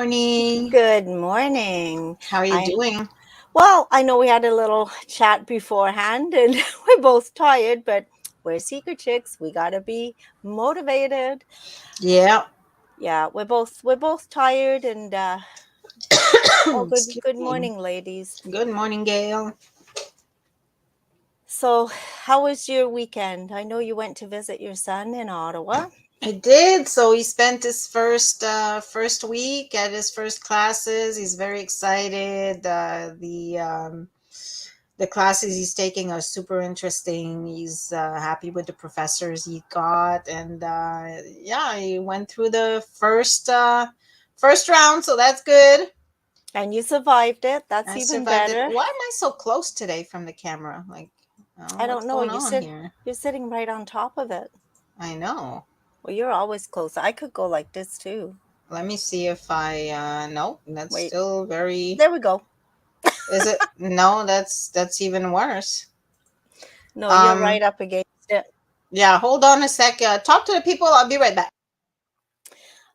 morning. Good morning. How are you I doing? I know we had a little chat beforehand and we're both tired, but we're secret chicks. We got to be motivated. Yeah. Yeah, we're both tired and oh Excuse good me. morning, ladies. Good morning, Gail. So, how was your weekend? I know you went to visit your son in Ottawa. I did. So he spent his first week at his first classes. He's very excited. The classes he's taking are super interesting. He's happy with the professors he got, and yeah, he went through the first round, so that's good. And you survived it. That's I even survived it. better. Why am I so close today from the camera? Like, oh, I what's don't know. going You on said here? you're sitting right on top of it. I know. Well, you're always close. I could go like this too. Let me see if I no, that's Wait. still very. There we go. Is it? No, that's even worse. No, you're Um, right up against it. yeah, hold on a sec. Talk to the people. I'll be right back.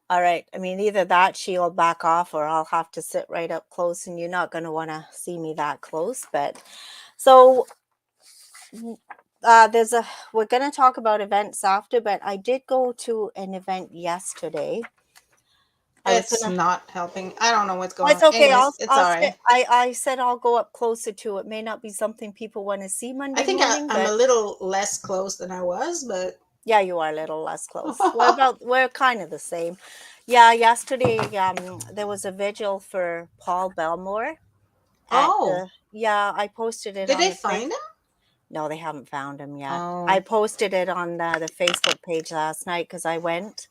All right. I mean, either that she'll back off or I'll have to sit right up close and you're not going to want to see me that close. But so there's a, we're going to talk about events after, but I did go to an event yesterday. I was going It's to, not helping. I don't know what's oh, going it's on. okay. Anyways, it's I'll all sit. right. I said I'll go up closer to it. May not be something people want to see I Monday think morning, I'm a but little less close than I was, but yeah, you are a little less close. We're kind of the same. Yeah, yesterday there was a vigil for Paul Belmore at oh, the yeah, I posted it did on they the face. find him? No, they haven't found him yet. I Oh, posted it on the Facebook page last night because I went,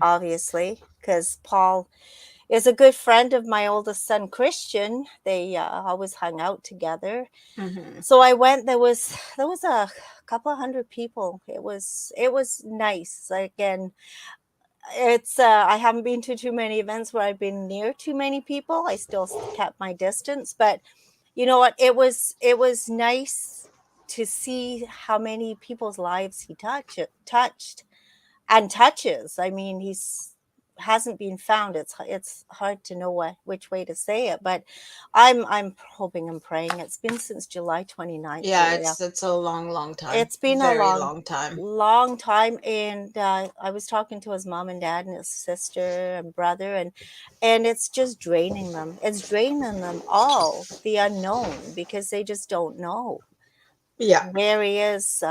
obviously, because Paul is a good friend of my oldest son Christian. They always hung out together. hmm. So I went. There was a couple of hundred people. It was nice. Again, it's I haven't been to too many events where I've been near too many people. I still kept my distance, but you know what? It was nice to see how many people's lives he touched and touches. I mean, he's hasn't been found. It's hard to know which way to say it, but I'm hoping and praying. It's been since July 29th, Yeah, Julia. it's a long time. It's been a Very long long time. long time, and I was talking to his mom and dad and his sister and brother, and it's just draining them. It's draining them all, the unknown, because they just don't know Yeah. where he is,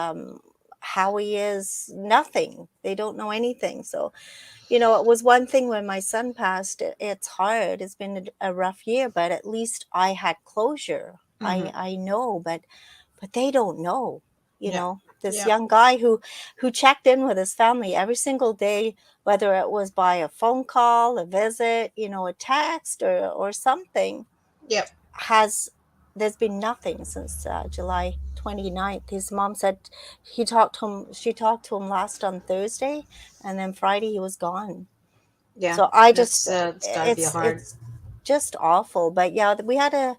how he is, nothing. They don't know anything. So it was one thing when my son passed. It's hard. It's been a rough year, but at least I had closure. Hmm. I know, but they don't know. Yeah. This Yeah. young guy who checked in with his family every single day, whether it was by a phone call, a visit, a text or something, Yep. has there's been nothing since July 29th. His mom said she talked to him last on Thursday, and then Friday he was gone. Yeah. So I just It's got to be hard. it's just awful. But yeah, we had a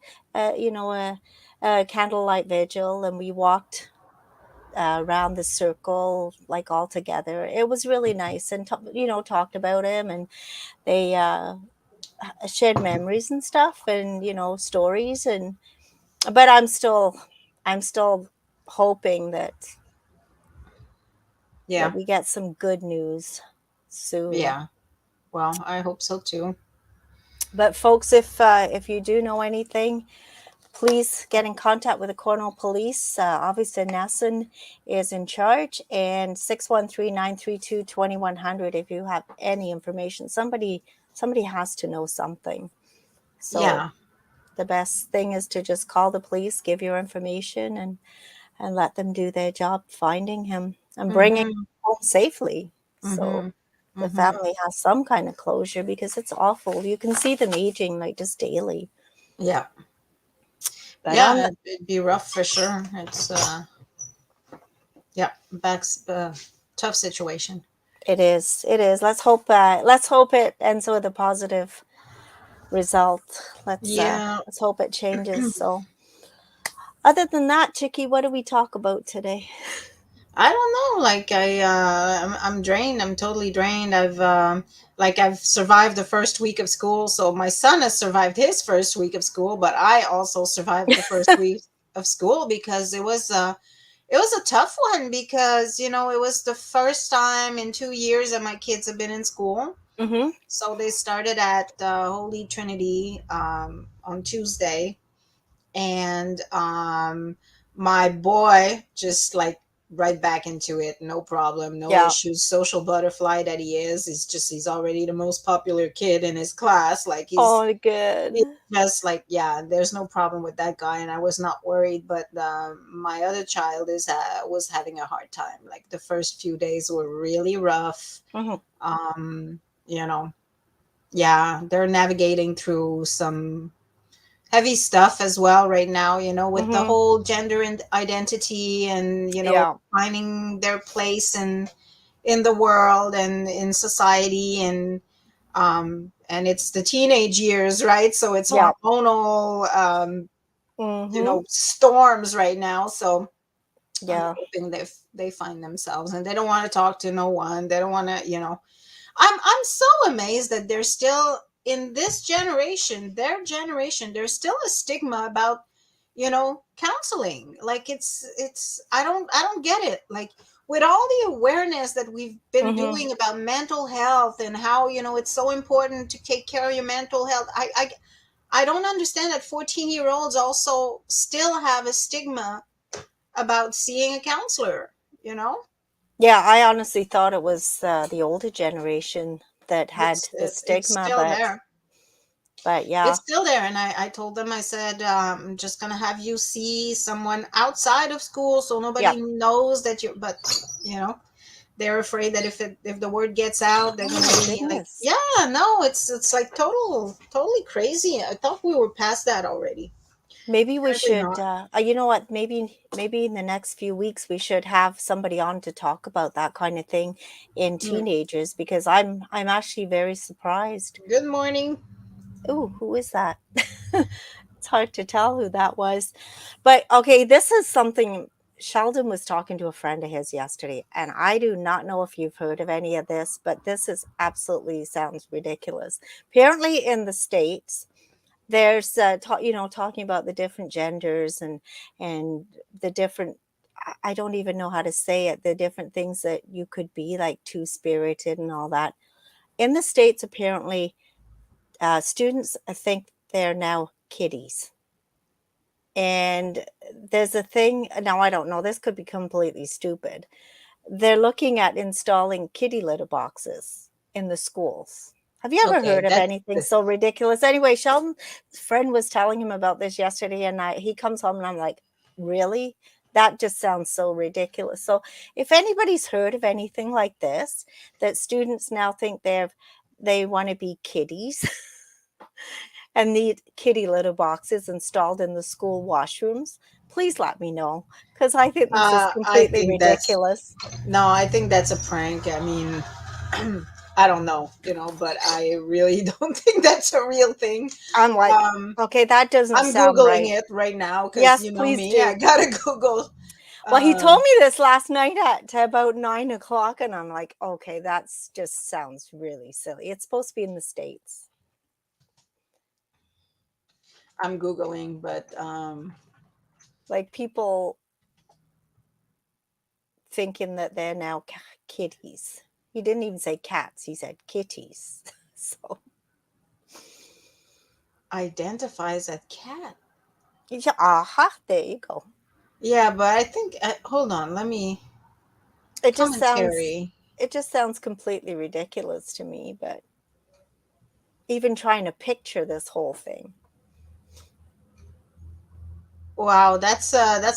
candlelight vigil, and we walked around the circle like all together. It was really nice, and talked about him, and they shared memories and stuff, and stories, and but I'm still hoping that Yeah. we get some good news soon. Yeah. Well, I hope so too. But folks, if you do know anything, please get in contact with the Cornwall Police. Obviously, Nesson is in charge, and 613-932-2100 if you have any information. Somebody has to know something. So Yeah. the best thing is to just call the police, give your information, and let them do their job finding him and bringing him Mhm. home safely. So Mhm. the Mhm. family has some kind of closure, because it's awful. You can see them aging like just daily. Yeah. But Yeah, it'd be rough for sure. It's yeah, tough situation. it is. Let's hope it ends with a positive result. Yeah. Let's hope it changes. So other than that, Chicky, what do we talk about today? I don't know. Like I'm drained. I'm totally drained. I've survived the first week of school. So my son has survived his first week of school, but I also survived the first week of school because it was a tough one because it was the first time in 2 years that my kids have been in school. Mm-hmm. So they started at Holy Trinity on Tuesday, and my boy just like right back into it, no problem, no Yeah. issues. Social butterfly that he is, he's already the most popular kid in his class. Like Oh, he's good. just like, yeah, there's no problem with that guy, and I was not worried. But my other child is was having a hard time. Like the first few days were really rough. Mm-hmm. um you know yeah, they're navigating through some heavy stuff as well right now, with the Mm-hmm. whole gender and identity, and Yeah. finding their place in the world and in society, and it's the teenage years, right? So it's Yeah. hormonal, Mm-hmm. storms right now. So I'm Yeah. hoping they find themselves, and they don't want to talk to no one. They don't want to, I'm so amazed that there's still in this generation, their generation, there's still a stigma about, counseling. Like it's I don't get it. Like with all the awareness that we've been Mm-hmm. doing about mental health and how, it's so important to take care of your mental health. I don't understand that 14-year-olds also still have a stigma about seeing a counselor, you know? Yeah, I honestly thought it was the older generation that had the It's stigma, still there. but yeah, It's still there, and I told them, I said, I'm just gonna have you see someone outside of school, so yeah. nobody knows that you're. But you know, they're afraid that if the word gets out, they're Oh gonna my be like, goodness. yeah, no, it's like totally crazy. I thought we were past that already. Maybe we Apparently should, not. you know what? Maybe in the next few weeks we should have somebody on to talk about that kind of thing in Mm. teenagers because I'm actually very surprised. Good morning. Oh, who is that? It's hard to tell who that was. But okay, this is something Sheldon was talking to a friend of his yesterday, and I do not know if you've heard of any of this, but this is absolutely sounds ridiculous. Apparently, in the States, there's talking about the different genders and the different I don't even know how to say it, the different things that you could be, like two spirited and all that. In the States, apparently, students think they're now kiddies. And there's a thing now, I don't know, this could be completely stupid. They're looking at installing kitty litter boxes in the schools. Have you ever Okay, heard of anything so ridiculous? Anyway, Sheldon's friend was telling him about this yesterday, and he comes home, and I'm like, really? That just sounds so ridiculous. So, if anybody's heard of anything like this, that students now think they want to be kitties and need kitty litter boxes installed in the school washrooms, please let me know because I think this is I completely think that's ridiculous. no, I think that's a prank. I mean, I don't know, but I really don't think that's a real thing. I'm like, Um, okay, that doesn't I'm sound googling right. it right now because Yes, you know please me. I do. gotta Google. Well, he Uh, told me this last night at about 9 o'clock, and I'm like, okay, that's just sounds really silly. It's supposed to be in the States. I'm googling, but Like people thinking that they're now kitties. He didn't even say cats, he said kitties. So, identifies as cat. yeah, aha, there you go. Yeah, but I think. Hold on, let me It just sounds commentary. it just sounds completely ridiculous to me, but even trying to picture this whole thing. Wow, that's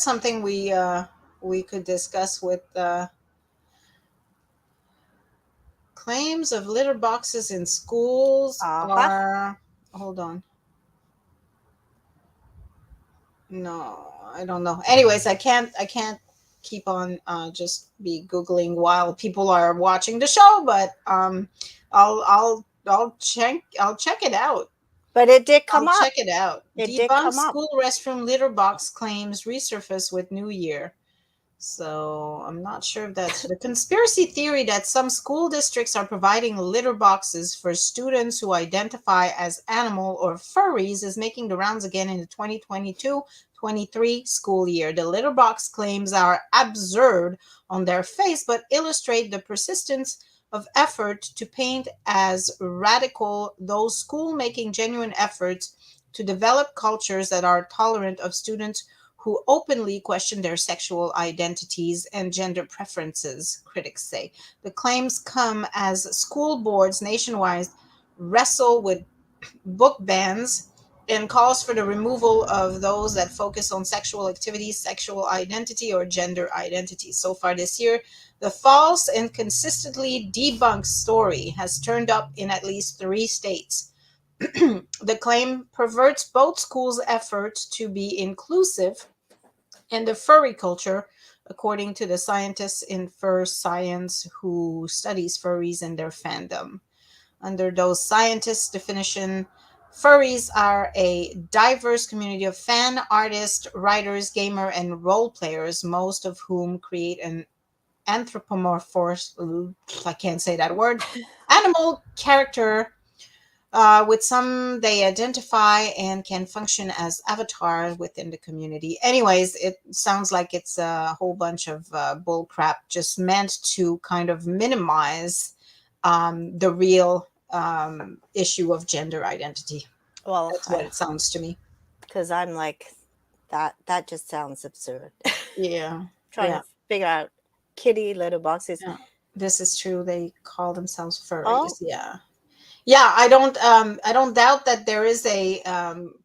something we could discuss with claims of litter boxes in schools Aha. are. Hold on. No, I don't know. Anyways, I can't keep on just be googling while people are watching the show, but I'll check it out. But it did I'll come check up. it out. It did Debunked come up. school restroom litter box claims resurface with new year. So I'm not sure if that's the conspiracy theory that some school districts are providing litter boxes for students who identify as animal or furries is making the rounds again in the 2022-23 school year. The litter box claims are absurd on their face, but illustrate the persistence of effort to paint as radical those school making genuine efforts to develop cultures that are tolerant of students who openly question their sexual identities and gender preferences, critics say. The claims come as school boards nationwide wrestle with book bans and calls for the removal of those that focus on sexual activity, sexual identity, or gender identity. So far this year, the false and consistently debunked story has turned up in at least 3 states. The claim perverts both schools' efforts to be inclusive and the furry culture, according to the scientists in Fur Science who studies furries and their fandom. Under those scientists' definition, furries are a diverse community of fan, artists, writers, gamer, and role players, most of whom create an anthropomorphous, I can't say that word, animal character with some, they identify and can function as avatars within the community. Anyways, it sounds like it's a whole bunch of bull crap just meant to kind of minimize the real issue of gender identity. Well, That's what it sounds to me. because I'm like, that just sounds absurd. Yeah, Trying yeah, to figure out kitty litter boxes. yeah. This is true. They call themselves Oh, furries. Yeah. Yeah, I don't doubt that there is a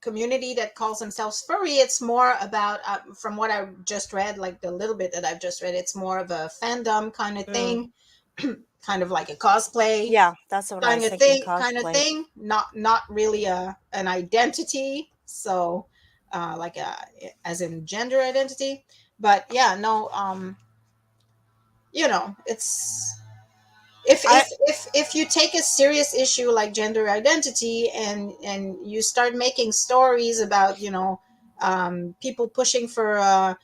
community that calls themselves furry. It's more about from what I just read, like the little bit that I've just read, it's more of a fandom kind of mm, thing, kind of like a cosplay yeah, that's what I was thinking. Cosplay. not really a an identity. So like a as in gender identity. But yeah, no, it's I if you take a serious issue like gender identity and you start making stories about people pushing for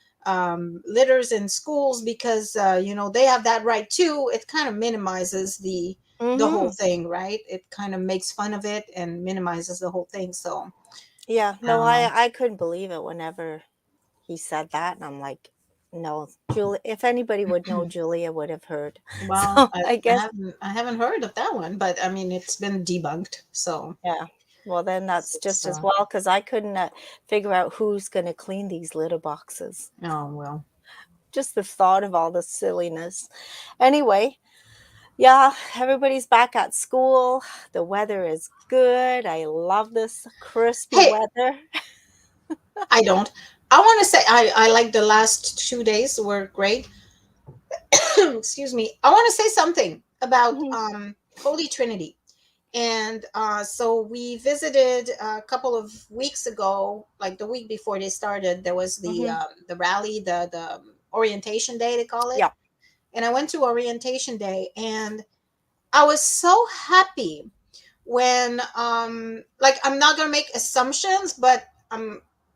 litters in schools because they have that right too, it kind of minimizes the whole mm-hmm. thing, right? It kind of makes fun of it and minimizes the whole thing. So Yeah, I no, don't know. I couldn't believe it whenever he said that, and I'm like, no, Julie. If anybody would know, Julia would have heard. Well, So I guess, I haven't heard of that one, but I mean it's been debunked, so yeah. Well, then that's it's just as well because I couldn't figure out who's going to clean these litter boxes. oh well. Just the thought of all the silliness. Anyway, yeah, everybody's back at school. The weather is good. I love this crispy Hey, weather. I don't. I want to say I like the last 2 days were great. Excuse me. I want to say something about Mhm, Holy Trinity. And so we visited a couple of weeks ago, like the week before they started. There was mhm. the rally, the orientation day they call it. Yeah. And I went to orientation day, and I was so happy when like I'm not gonna make assumptions, but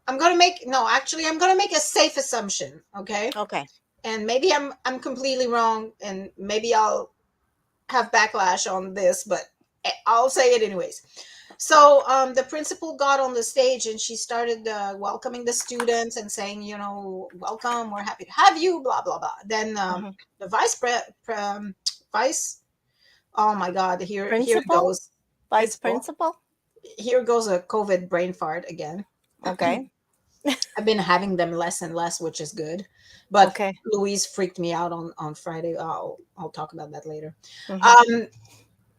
I'm gonna make no, actually I'm gonna make a safe assumption, okay? Okay. And maybe I'm completely wrong, and maybe I'll have backlash on this, but I'll say it anyways. So the principal got on the stage and she started welcoming the students and saying, welcome, we're happy to have you, blah blah blah. Then Mhm. the vice, oh my God, here it Principal? goes. Vice Principal, principal? here goes a COVID brain fart again. Okay. I've been having them less and less, which is good. But Okay. Louise freaked me out on Friday. I'll talk about that later. Mhm. Um,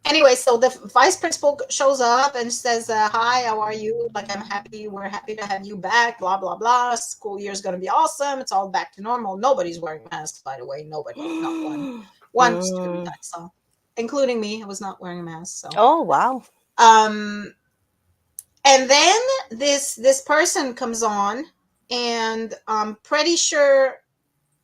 anyway, so the vice principal shows up and says, "Hi, how are you? Like, I'm happy. We're happy to have you back. Blah blah blah. School year's gonna be awesome. It's all back to normal. Nobody's wearing masks, by the way. Nobody, not one. One student Mm. I saw, including me. I was not wearing a mask. So, Oh, wow. um, and then this person comes on, and I'm pretty sure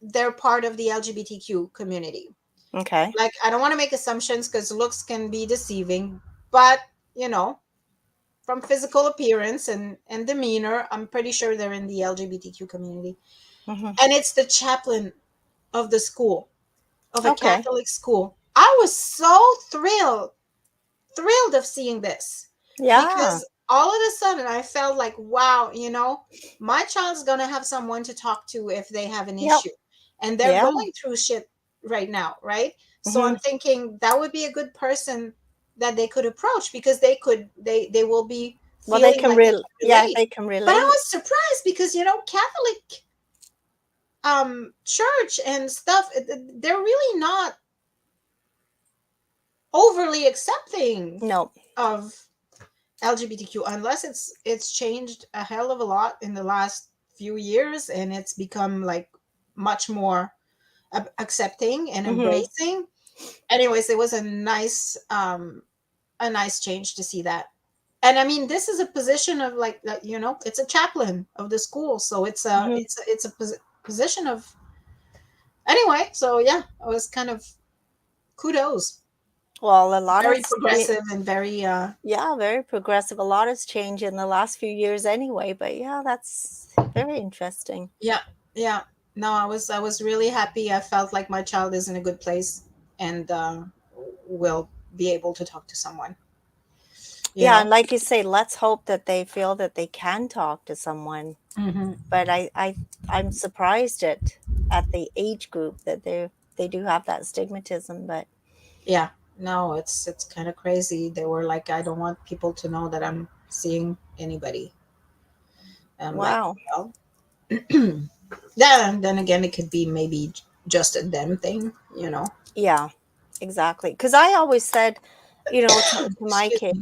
they're part of the LGBTQ community. Okay. Like, I don't want to make assumptions because looks can be deceiving, but you know from physical appearance and demeanor, I'm pretty sure they're in the LGBTQ community. Mhm. And it's the chaplain. of the school, of a Okay. Catholic school. I was so thrilled of seeing this, Yeah. because all of a sudden I felt like, wow, my child's gonna have someone to talk to if they have an Yep. issue, and they're Yeah. going through shit right now, right? So Hmm. I'm thinking that would be a good person that they could approach, because they will be Well, they feeling can like they real. can Yeah, relate. they can But I relate. was surprised because Catholic church and stuff, they're really not overly accepting No. of LGBTQ, unless it's changed a hell of a lot in the last few years, and it's become like much more accepting and Hmm. embracing. Anyways, it was a nice change to see that. And I mean, this is a position of like that, it's a chaplain of the school, so Hmm. it's a position of, anyway. So yeah, I was kind of kudos. Well, a lot Very has changed. progressive and very Yeah, very progressive. A lot has changed in the last few years anyway, but yeah, that's very interesting. yeah, yeah. No, I was really happy. I felt like my child is in a good place, and will be able to talk to someone. You Yeah, know. and like you say, let's hope that they feel that they can talk to someone. Hmm. But I'm surprised at the age group that they do have that stigmatism, but Yeah. No, it's kind of crazy. They were like, I don't want people to know that I'm seeing anybody. I'm like, wow. well, then again, it could be maybe just a them thing. You know. Yeah, exactly. Because I always said, to my Excuse kids,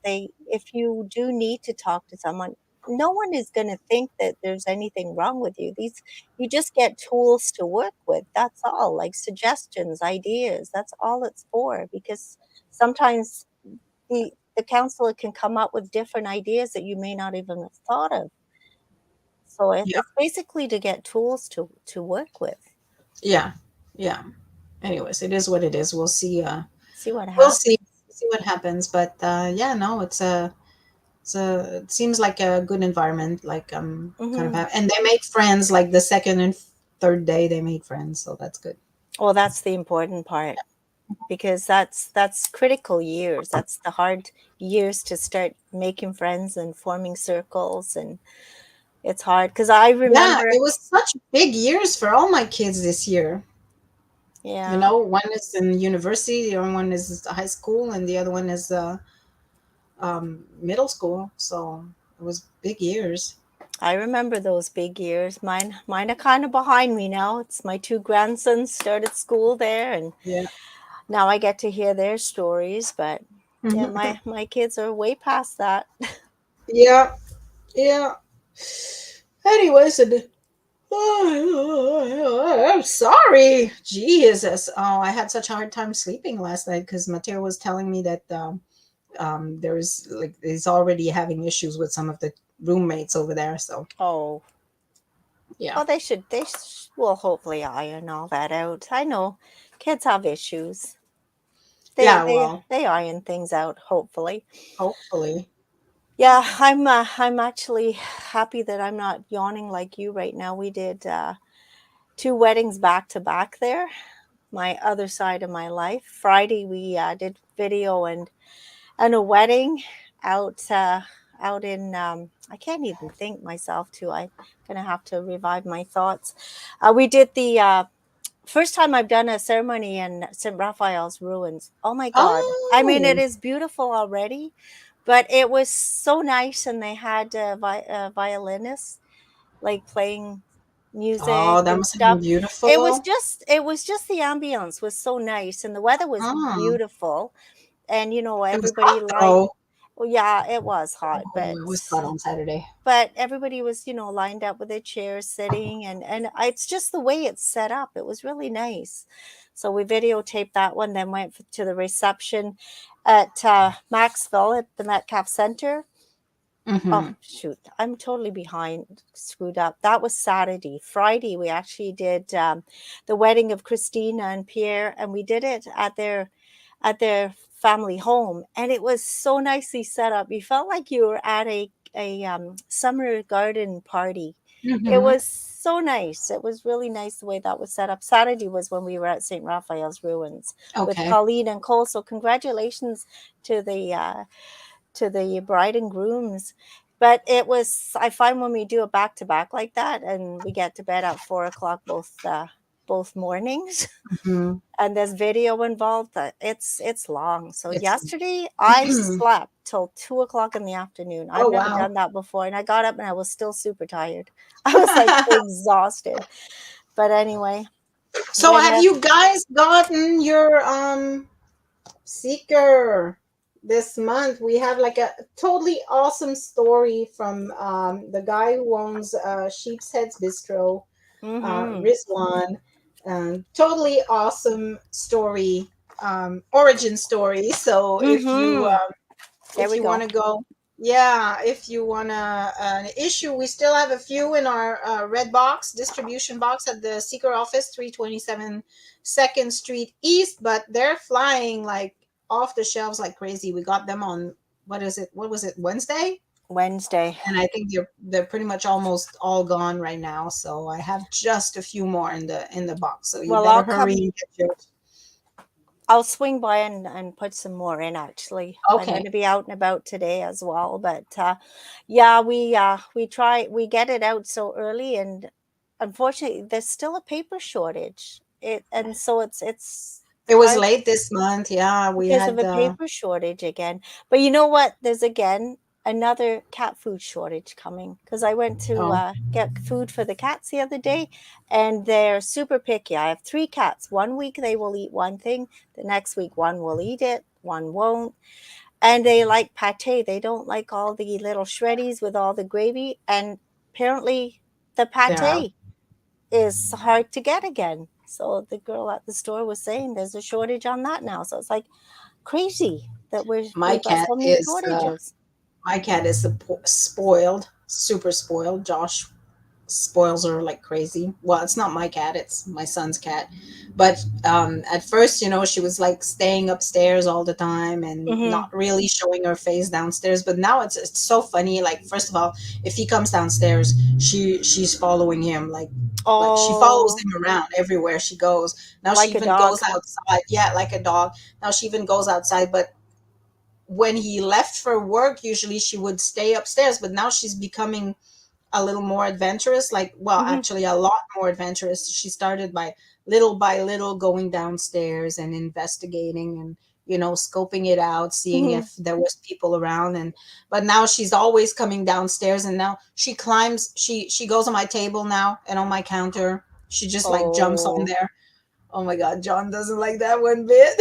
me. if you do need to talk to someone, no one is going to think that there's anything wrong with you. These You just get tools to work with. That's all, like suggestions, ideas. That's all it's for. Because sometimes the counselor can come up with different ideas that you may not even have thought of. So Yeah. it's basically to get tools to work with. Yeah. Yeah. Anyways, it is what it is. We'll see. See what We'll see. happens. See what happens. But yeah, no, it seems like a good environment. Like kind of Hmm. and they make friends. Like the second and third day, they made friends, so that's good. Well, that's the important part because that's critical years. That's the hard years to start making friends and forming circles, and it's hard because I Yeah, remember. it was such big years for all my kids this year. Yeah, One is in university, the other one is high school, and the other one is middle school. So it was big years. I remember those big years. Mine are kind of behind me now. It's my two grandsons started school there, and Yeah. now I get to hear their stories. But yeah, my kids are way past that. Yeah. Yeah. Anyways, oh, I'm sorry. Jesus. Oh, I had such a hard time sleeping last night because Mateo was telling me that there's like he's already having issues with some of the roommates over there. So Oh, yeah. well, will hopefully iron all that out. I know kids have issues. They Yeah, they well, they iron things out, hopefully. hopefully. Yeah, I'm actually happy that I'm not yawning like you right now. We did two weddings back to back there. My other side of my life. Friday we did video and a wedding out out in I can't even think myself too. I'm gonna have to revive my thoughts. We did the first time I've done a ceremony in St. Raphael's ruins. Oh my God. I mean, it Oh, is beautiful already, but it was so nice. And they had a violinist like playing music oh, that and must have been stuff. beautiful. It was just the ambience was so nice. And the weather was Oh, beautiful. And, it was everybody hot lined, though. well, yeah, it was hot, Oh, it was hot on Saturday. but everybody was lined up with their chairs sitting it's just the way it's set up. It was really nice. So we videotaped that one, then went to the reception at Maxville at the Metcalf Center. Oh Mm-hmm. shoot, I'm totally behind, screwed up. That was Saturday. Friday we actually did the wedding of Christina and Pierre, and we did it at their family home, and it was so nicely set up. You felt like you were at a summer garden party. It Mm-hmm. was so nice. It was really nice the way that was set up. Saturday was when we were at St. Raphael's Ruins with Okay. Colleen and Cole. So congratulations to the bride and grooms. But it was, I find when we do a back to back like that, and we get to bed at 4 o'clock both mornings, Mm-hmm. and there's video involved, that it's long. So It's yesterday I slept till 2 o'clock in the afternoon. I've oh never wow. done that before, and I got up and I was still super tired. I was like exhausted. But anyway, So when have you guys gotten your seeker this month? We have like a totally awesome story from the guy who owns Sheep's Heads Bistro, mm-hmm, Rizwan. Totally awesome story, origin story. So mm-hmm, there if we you want go. to go, yeah, if you want to an issue, we still have a few in our red box distribution box at the Seeker office, 327 2nd Street East, but they're flying like off the shelves like crazy. We got them on, what was it, Wednesday, Wednesday. and I think they're pretty much almost all gone right now, so I have just a few more in the box, so you Well, better hurry and get yours. I'll swing by and put some more in. Actually, I'm going Okay. to be out and about today as well. But yeah, we get it out so early, and unfortunately, there's still a paper shortage. And so it's It was kind late this month, yeah, we because of had a paper shortage again. But you know what? There's again another cat food shortage coming, because I went to oh get food for the cats the other day, and they're super picky. I have three cats. One week they will eat one thing, the next week one will eat it, one won't. And they like pate. They don't like all the little shreddies with all the gravy. And apparently the yeah. pate is hard to get again. So the girl at the store was saying there's a shortage on that now. So it's like crazy that My we've got cat so many is shortages. spoiled, super spoiled. Josh spoils her like crazy. Well, it's not my cat; it's my son's cat. But at first, she was like staying upstairs all the time and Mm-hmm. not really showing her face downstairs. But now it's so funny. Like first of all, if he comes downstairs, she's following him like she follows Oh, him around everywhere she goes. Now she like a even goes dog. outside. Yeah, like a dog. Now she even goes outside, but when he left for work, usually she would stay upstairs, but now she's becoming a little more adventurous, like, well, Mm-hmm. actually a lot more adventurous. She started by little going downstairs and investigating and scoping it out, seeing Mm-hmm. if there was people around. And but now she's always coming downstairs, and now she climbs, she goes on my table now and on my counter. She just like jumps on Oh, there. Oh my god, John doesn't like that one bit.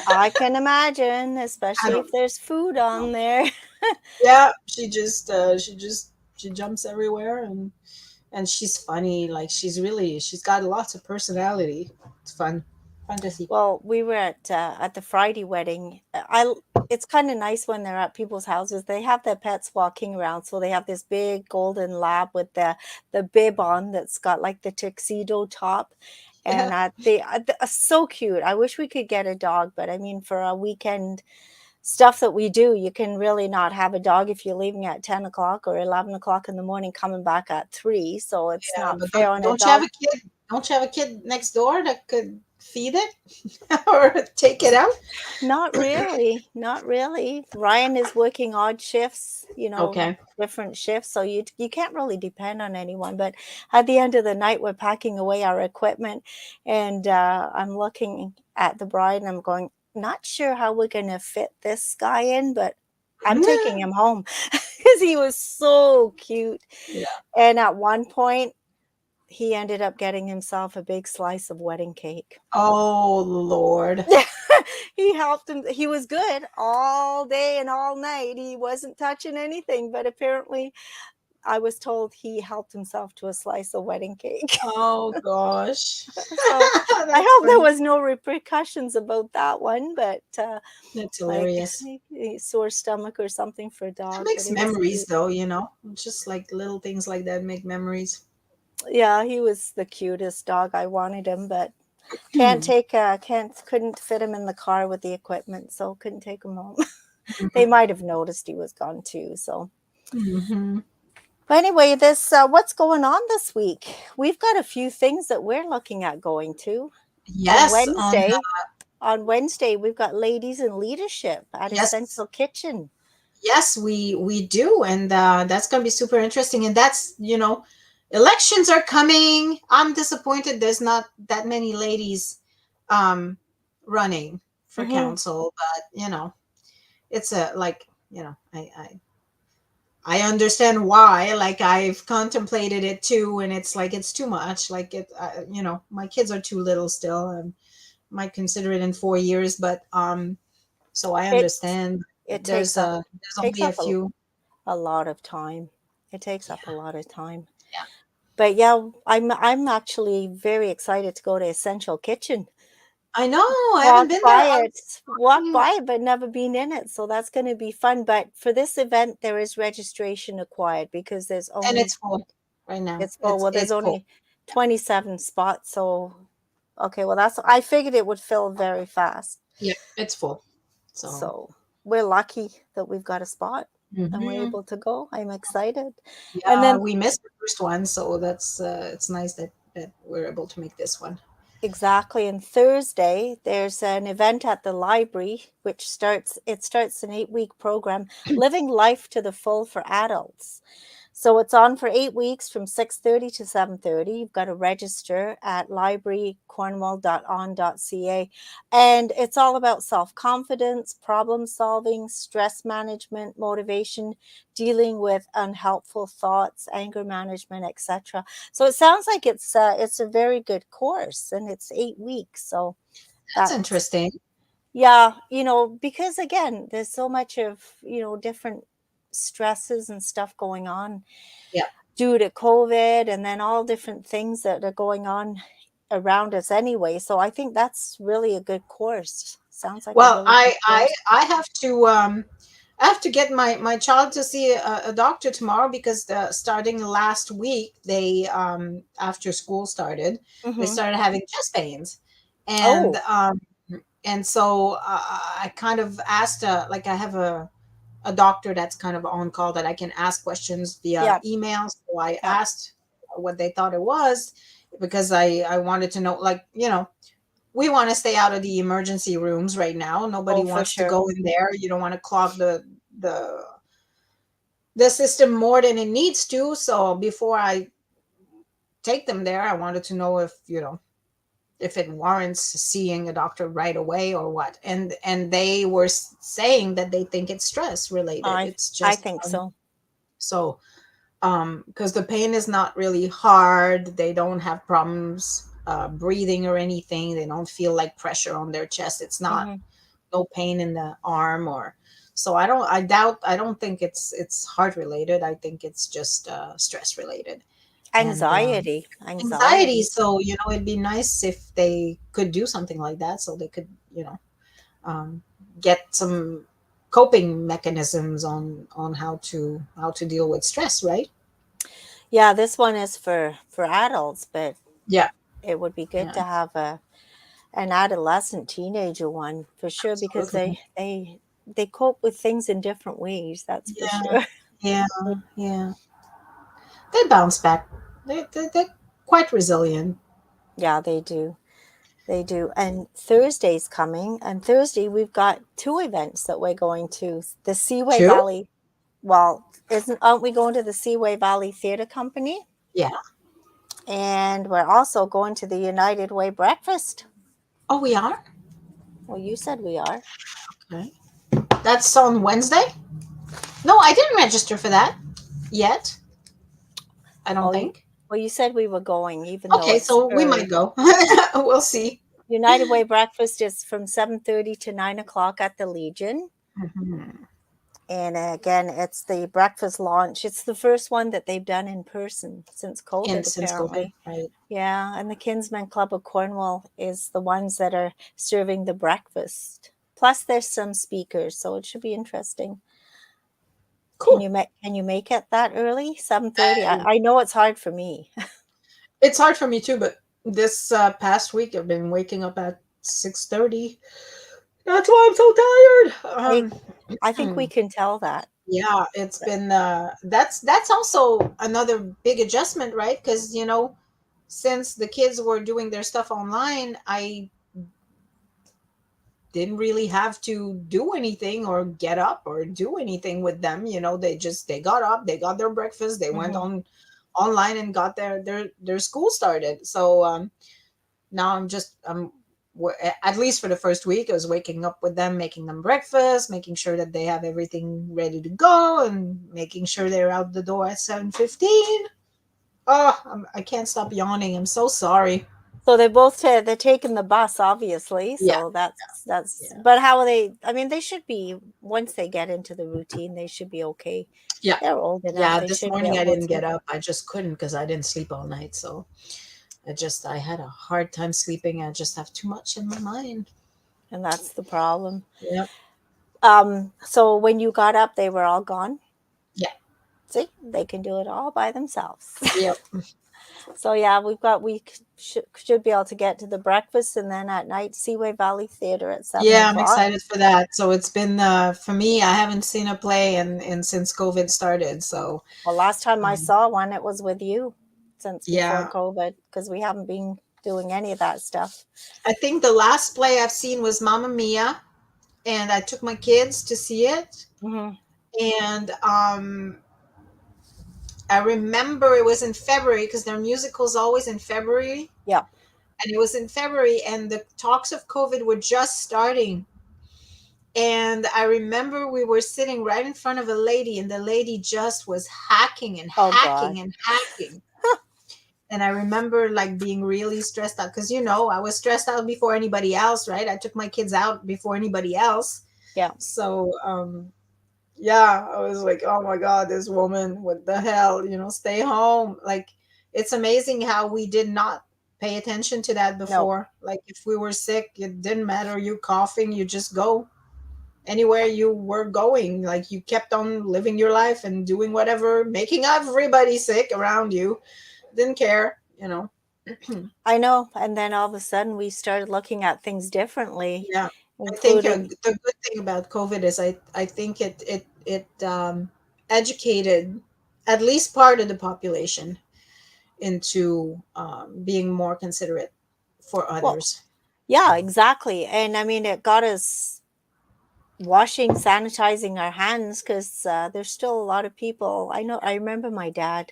I can imagine, I especially if don't there's food know. on there. Yeah, she jumps everywhere, and she's funny. Like she's got lots of personality. It's fun to see. Well, we were at the Friday wedding. It's kind of nice when they're at people's houses. They have their pets walking around, so they have this big golden lab with the bib on that's got like the tuxedo top, and Yeah, so cute. I wish we could get a dog, but I mean, for a weekend stuff that we do, you can really not have a dog if you're leaving at 10 o'clock or 11 o'clock in the morning, coming back at 3. So it's yeah, not but fair on a don't you have dog. a kid? Don't you have a kid next door that could feed it or take it out? Not really, not really. Ryan is working odd shifts, Okay. different shifts, so you can't really depend on anyone. But at the end of the night, we're packing away our equipment, and I'm looking at the bride, and I'm going, not sure how we're gonna fit this guy in, but I'm taking him home because he was so cute. Yeah. And at one point, he ended up getting himself a big slice of wedding cake. Oh Lord. He helped him. He was good all day and all night. He wasn't touching anything, but apparently I was told he helped himself to a slice of wedding cake. Oh gosh. So I That's hope there funny. was no repercussions about that one, but That's like hilarious. sore stomach or something for a It dog, but makes it was memories cute. though. Just like little things like that make memories. Yeah, he was the cutest dog. I wanted him, but couldn't fit him in the car with the equipment, so couldn't take him home. They might have noticed he was gone too. So, Mm-hmm. But anyway, this what's going on this week? We've got a few things that we're looking at going to on Yes, on Wednesday. On Wednesday, we've got Ladies in Leadership at yes, Essential Kitchen. yes, we do, and that's going to be super interesting. And that's, elections are coming. I'm disappointed there's not that many ladies um running for Hmm. council, but it's a like, I understand why. Like, I've contemplated it too, and it's like it's too much. Like, my kids are too little still. I might consider it in 4 years, but so I It understand. it There's takes only a up few. a lot of time. It takes up a Yeah, lot of time. yeah. But yeah, I'm actually very excited to go to Essential Kitchen. I know. I haven't been there. I was Walk talking, by it, but never been in it. So that's going to be fun. But for this event, there is registration required because there's and only it's full right now. it's full. It's Well, there's it's full. only 27 spots. So okay, well that's I figured it would fill very fast. Yeah, it's full. So, So we're lucky that we've got a spot and we're hmm able to go. I'm excited. And yeah, then we missed the first one, so that's it's nice that we're able to make this one. exactly. And Thursday, there's an event at the library, which starts an 8-week program, Living Life to the Full for Adults. So it's on for 8 weeks from 6:30 to 7:30. You've got to register at librarycornwall.on.ca. And it's all about self-confidence, problem solving, stress management, motivation, dealing with unhelpful thoughts, anger management, etc. So it sounds like it's a very good course, and it's 8 weeks. So That's that's interesting. yeah, because again, there's so much of different stresses and stuff going on Yeah. due to COVID, and then all different things that are going on around us anyway. So I think that's really a good course. Sounds like a Well, really good I course. have to get my child to see a doctor tomorrow because starting last week they after school started, they Hmm. started having chest pains, and Oh, so I kind of asked like I have a doctor that's kind of on call that I can ask questions via yeah, email. So I yeah. asked what they thought it was because I wanted to know, like, we want to stay out of the emergency rooms right now. Nobody Oh, for wants to sure. go in there. You don't want to clog the the system more than it needs to. So before I take them there, I wanted to know if it warrants seeing a doctor right away or what. And they were saying that they think it's stress related. I It's I just think so. so because the pain is not really hard. They don't have problems breathing or anything. They don't feel like pressure on their chest. It's not Hmm. no pain in the arm or so. I don't think it's heart related. I think it's just stress related and anxiety. Anxiety. So it'd be nice if they could do something like that so they could um, get some coping mechanisms on how to deal with stress, right? Yeah, this one is for adults, but Yeah, it would be good yeah, to have a an adolescent teenager one for sure because absolutely. they cope with things in different ways, that's for Yeah, sure. yeah, yeah. They bounce back. They're quite resilient. Yeah, they do. They do. And Thursday's coming, and Thursday we've got two events that we're going to. The Seaway Too? Valley. Well, isn't aren't we going to the Seaway Valley Theatre Company? Yeah. And we're also going to the United Way breakfast. Oh, we are? Well, you said we are. Okay. That's on Wednesday? No, I didn't register for that yet. I don't Well, you, think. well, you said we were going, even though Okay, it's so we might early. go. We'll see. United Way breakfast is from 7:30 to 9 o'clock at the Legion. Mhm. And again, it's the breakfast launch. It's the first one that they've done in person since And COVID, since COVID, apparently. right? Yeah, and the Kinsmen Club of Cornwall is the ones that are serving the breakfast. Plus, there's some speakers, so it should be interesting. Cool. Can you make it that early? 7:30. I know it's hard for me. It's hard for me too, but this past week I've been waking up at 6:30. That's why I'm so tired. Hey, I think we can tell that. Yeah, it's been that's also another big adjustment, right? Because since the kids were doing their stuff online, I didn't really have to do anything or get up or do anything with them. They got up, they got their breakfast, they went Hmm. on online and got their school started. So now at least for the first week, I was waking up with them, making them breakfast, making sure that they have everything ready to go, and making sure they're out the door at 7:15. Oh, I can't stop yawning. I'm so sorry. So they both they're taking the bus, obviously. Yeah, So that's. yeah, But how are they? I mean, they should be once they get into the routine, they should be okay. yeah, They're old enough; yeah. they This should be morning I able didn't to. get up. I just couldn't because I didn't sleep all night. So I had a hard time sleeping. I just have too much in my mind. And that's the problem. Yep, So when you got up, they were all gone. yeah, See, they can do it all by themselves. yep. So yeah, should be able to get to the breakfast, and then at night, Seaway Valley Theater at seven Yeah, I'm o'clock. excited for that. So it's been for me. I haven't seen a play and since COVID started. So Well, last time I um, saw one, it was with you, since before yeah, COVID, because we haven't been doing any of that stuff. I think the last play I've seen was Mamma Mia, and I took my kids to see it. Hmm. And I remember it was in February because their musical's always in February, Yeah. and it was in February, and the talks of COVID were just starting. And I remember we were sitting right in front of a lady, and the lady just was hacking and Oh God. hacking and hacking. And I remember like being really stressed out because I was stressed out before anybody else, right? I took my kids out before anybody else. Yeah. So yeah, I was like, oh my God, this woman, what the hell, stay home. Like, it's amazing how we did not pay attention to that No. before. Like, if we were sick, it didn't matter. You coughing, you just go anywhere you were going. Like, you kept on living your life and doing whatever, making everybody sick around you. Didn't care. I know. And then all of a sudden, we started looking at things differently, Yeah. I think including. the good thing about COVID is I think it educated at least part of the population into being more considerate for Well, others. yeah, exactly. And I mean, it got us washing, sanitizing our hands, because there's still a lot of people. I know. I remember my dad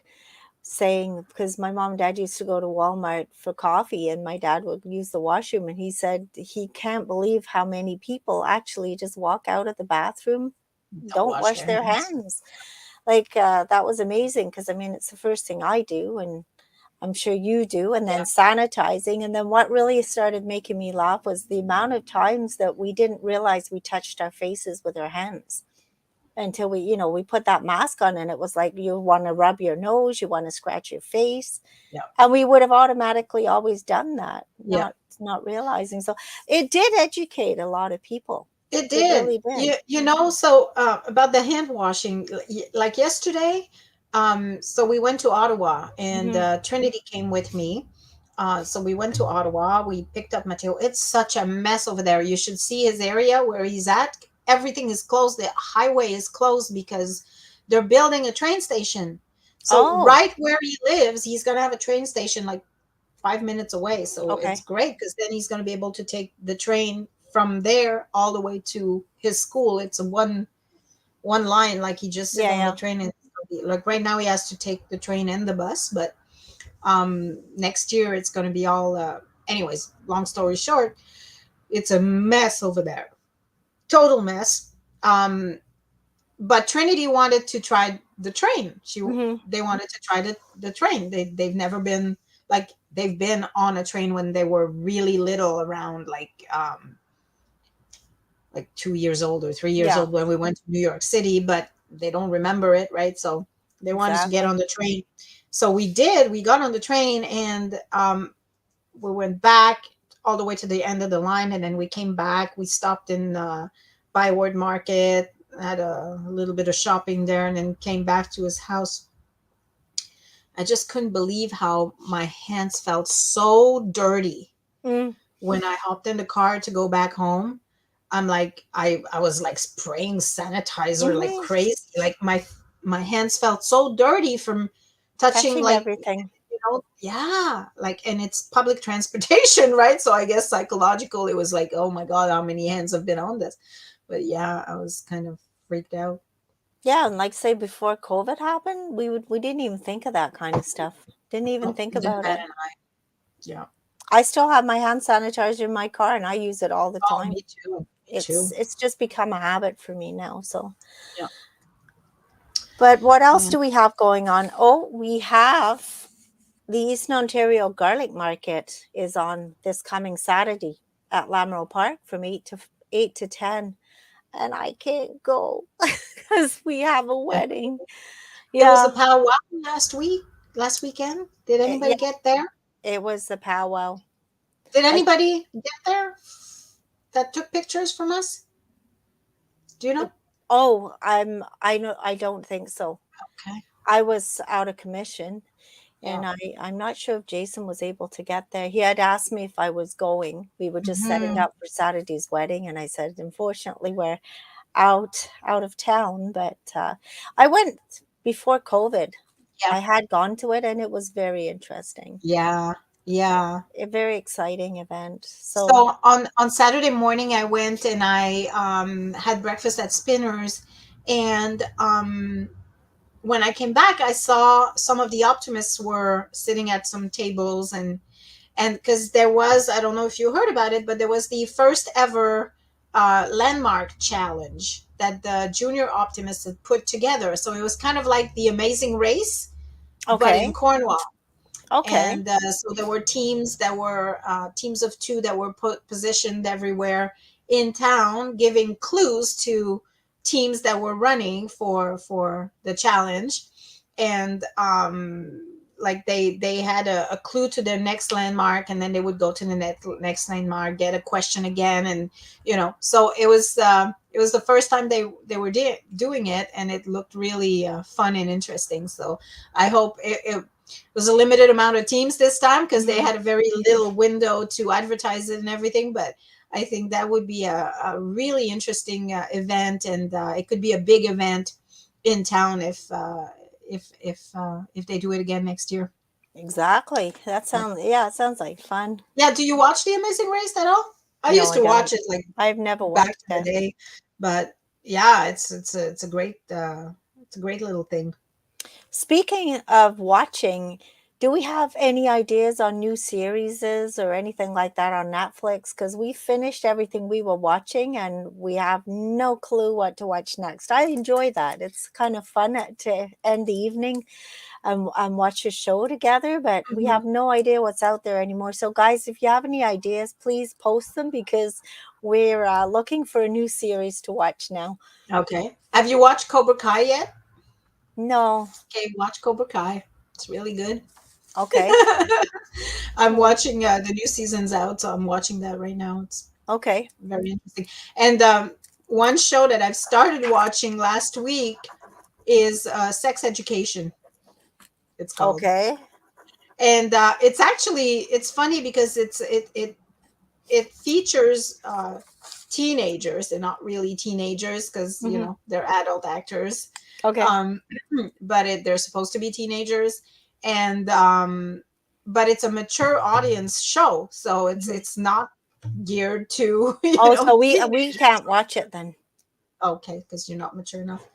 saying, because my mom and dad used to go to Walmart for coffee, and my dad would use the washroom, and he said he can't believe how many people actually just walk out of the bathroom, Don't don't wash wash their their hands. hands. Like that was amazing, because I mean, it's the first thing I do, and I'm sure you do, and then Yeah, sanitizing. And then what really started making me laugh was the amount of times that we didn't realize we touched our faces with our hands until we put that mask on, and it was like you want to rub your nose, you want to scratch your face, yeah, and we would have automatically always done that, yeah. not realizing. So it did educate a lot of people. It It did. really did. So about the hand washing, like yesterday, so we went to Ottawa, and Hmm. Trinity came with me. So we went to Ottawa. We picked up Mateo. It's such a mess over there. You should see his area where he's at. Everything is closed. The highway is closed because they're building a train station. So Oh, right where he lives, he's gonna have a train station like 5 minutes away. So it's okay. great because then he's going to be able to take the train from there all the way to his school. It's a one line. Like he just sit Yeah, on the yeah. train and like right now he has to take the train and the bus, but next year it's going to be all. Anyways, long story short, it's a mess over there. Total mess. But Trinity wanted to try the train. Hmm. They wanted to try the train. They've never been like they've been on a train when they were really little, around like 2 years old or 3 years Yeah, old when we went to New York City, but they don't remember it, right? So they wanted to get exactly. on the train. So we did. We got on the train, and we went back all the way to the end of the line, and then we came back. We stopped in Byward Market, had a little bit of shopping there, and then came back to his house. I just couldn't believe how my hands felt so dirty Mm. when I hopped in the car to go back home. I'm like, I was like spraying sanitizer like Hmm. crazy. Like my hands felt so dirty from touching, Touching like, everything. yeah, like, and it's public transportation, right? So I guess psychological, it was like, oh my God, how many hands have been on this? But yeah, I was kind of freaked out. Yeah, and like say before COVID happened, we didn't even think of that kind of stuff. Didn't even Oh, think didn't about bat it. an eye. Yeah. I still have my hand sanitizer in my car and I use it all the Oh, time. me too. Me It's too. it's just become a habit for me now. So, Yeah. but what else Yeah. do we have going on? Oh, we have the Eastern Ontario Garlic Market is on this coming Saturday at Lamoureux Park from 8 to 10, and I can't go because we have a Yeah. wedding. There was a Yeah, powwow last weekend. Did yeah, anybody get there? it was the powwow. Did I anybody get there that took pictures from us? Do you know? oh, I know I don't think so. Okay. I was out of commission. Yeah. And I'm not sure if Jason was able to get there. He had asked me if I was going. We were just setting Hmm. up for Saturday's wedding, and I said, unfortunately, we're out of town. But I went before COVID. Yeah. I had gone to it, and it was very interesting. Yeah. Yeah. A very exciting event. So So on Saturday morning, I went and I had breakfast at Spinners, and when I came back, I saw some of the optimists were sitting at some tables, and because there was, I don't know if you heard about it, but there was the first ever landmark challenge that the junior optimists had put together. So it was kind of like the Amazing Race, but okay, in Cornwall. okay, And so there were teams that were teams of two that were put positioned everywhere in town, giving clues to teams that were running for the challenge. And like they had a clue to their next landmark, and then they would go to the next landmark, get a question again, and so it was the first time they were doing it, and it looked really fun and interesting. So I hope it was a limited amount of teams this time because they mhm, had a very little window to advertise it and everything. But I think that would be a really interesting event, and it could be a big event in town if they do it again next year. exactly. That sounds yeah, it sounds like fun. Yeah, do you watch The Amazing Race at all? I No, used I to don't. watch it like I've never back watched in the it. day, but yeah, it's a great little thing. Speaking of watching, do we have any ideas on new series or anything like that on Netflix? Because we finished everything we were watching and we have no clue what to watch next. I enjoy that. It's kind of fun to end the evening and watch a show together, but we Mhm. have no idea what's out there anymore. So, guys, if you have any ideas, please post them because we're looking for a new series to watch now. Okay. Have you watched Cobra Kai yet? No. Okay, watch Cobra Kai. It's really good. Okay. I'm Well, watching the new season's out, so I'm watching that right now. It's okay. very interesting. And one show that I've started watching last week is Sex Education. It's called, Okay. and it's funny because it features teenagers. They're not really teenagers because Hmm. they're adult actors, Okay. um, but they're supposed to be teenagers, and but it's a mature audience show, so Mhm. it's not geared to Oh, so we teenagers. can't watch it then. Okay, because you're not mature enough.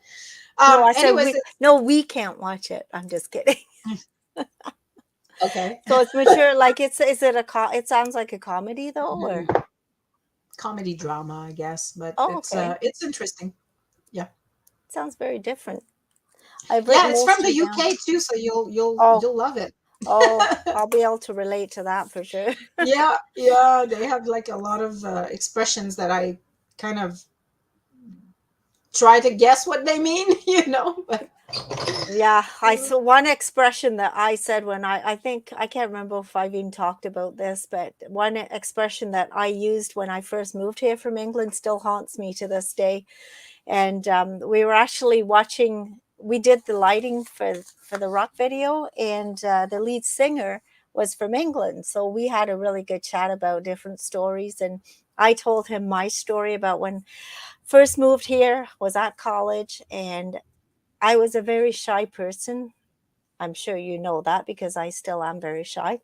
No, I said Anyways, we no, we can't watch it. I'm just kidding. okay. So it's mature, like is it it sounds like a comedy though, or Mhm. Comedy drama, I guess, but oh, okay. it's interesting. Yeah. Sounds very different. I've Yeah, written it's from most the of it down. UK too, so Oh, you'll love it. oh, I'll be able to relate to that for sure. Yeah, yeah, they have like a lot of expressions that I kind of try to guess what they mean, but Yeah, I saw one expression that I said when I think I can't remember if I've even talked about this, but one expression that I used when I first moved here from England still haunts me to this day. And we were actually watching. We did the lighting for the rock video, and the lead singer was from England. So we had a really good chat about different stories. And I told him my story about when first moved here, was at college, and I was a very shy person. I'm sure you know that because I still am very shy.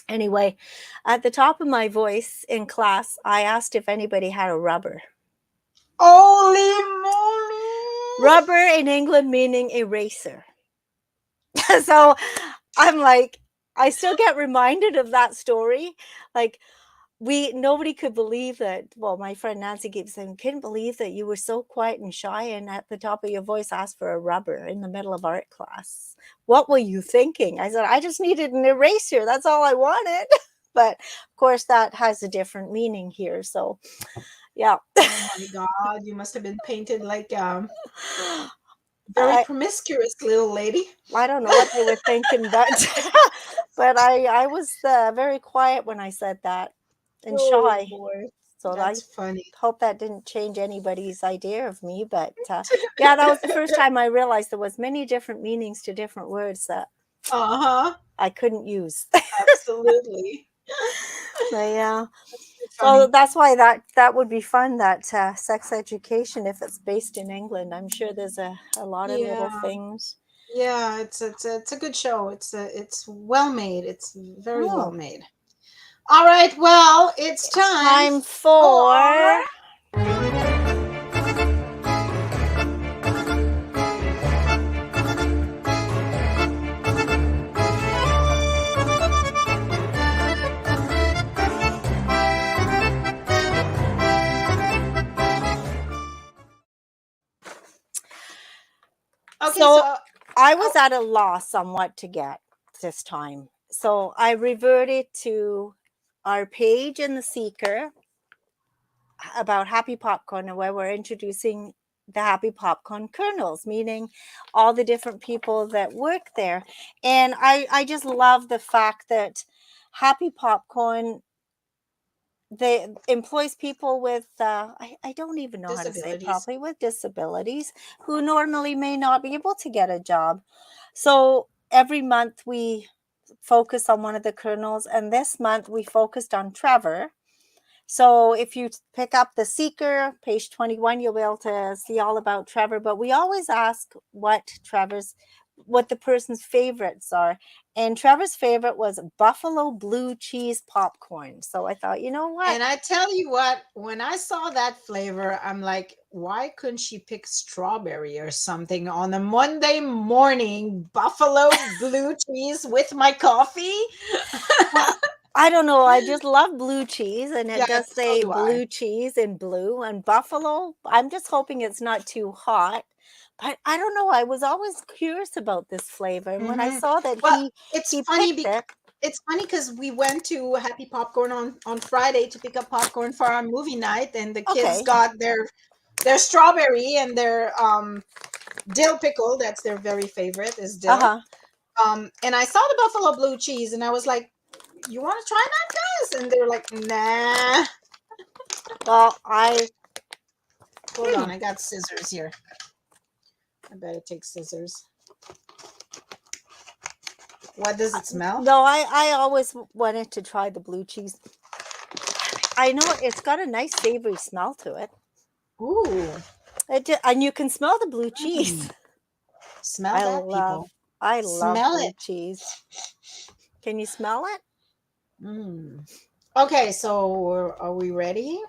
Anyway, at the top of my voice in class, I asked if anybody had a rubber. Holy moly! Rubber in England meaning eraser. So I'm like, I still get reminded of that story. Like, nobody could believe that. Well, my friend Nancy keeps saying, couldn't believe that you were so quiet and shy and at the top of your voice asked for a rubber in the middle of art class. What were you thinking? I said, I just needed an eraser. That's all I wanted. But of course, that has a different meaning here. So, yeah. Oh my God, you must have been painted like very I, promiscuous little lady. I don't know what they were thinking, but but I was very quiet when I said that and Oh shy. boy, So I that's funny. hope that didn't change anybody's idea of me. But yeah, that was the first time I realized there was many different meanings to different words that Uh-huh. I couldn't use. Absolutely. But yeah, That's too so funny. that's why that would be fun. That sex education, if it's based in England, I'm sure there's a lot of little Yeah. things. Yeah, it's a good show. It's well made. It's very well Oh, made. All right, well, it's it's time time for for. Okay, So so I was oh, at a loss on what to get this time. So I reverted to our page in the Seeker about Happy Popcorn, and where we're introducing the Happy Popcorn kernels, meaning all the different people that work there. And I just love the fact that Happy Popcorn, they employs people with I don't even know how to say it disabilities. properly, with disabilities who normally may not be able to get a job. So every month we focus on one of the kernels, and this month we focused on Trevor. So if you pick up the Seeker, page 21, you'll be able to see all about Trevor. But we always ask what the person's favorites are. And Trevor's favorite was buffalo blue cheese popcorn. So I thought, you know what? And I tell you what, when I saw that flavor, I'm like, why couldn't she pick strawberry or something on a Monday morning? Buffalo blue cheese with my coffee? Well, I don't know. I just love blue cheese, and it Yeah, does so say do I. blue cheese in blue and buffalo. I'm just hoping it's not too hot. But I don't know. I was always curious about this flavor, and when I Hmm. saw that Well, he picked it, it's funny because we went to Happy Popcorn on Friday to pick up popcorn for our movie night, and the kids okay, got their strawberry and their dill pickle. That's their very favorite is uh dill. huh. And I saw the buffalo blue cheese, and I was like, "You want to try that, guys?" And they were like, "Nah." Well, I Hold on, I got scissors here. I better take scissors. What does it smell? no, I always wanted to try the blue cheese. I know it's got a nice savory smell to it. Ooh, And you can smell the blue cheese. mm, smell I that, love people. I love Smell blue it. cheese. Can you smell it? Mm. Okay, so are we ready?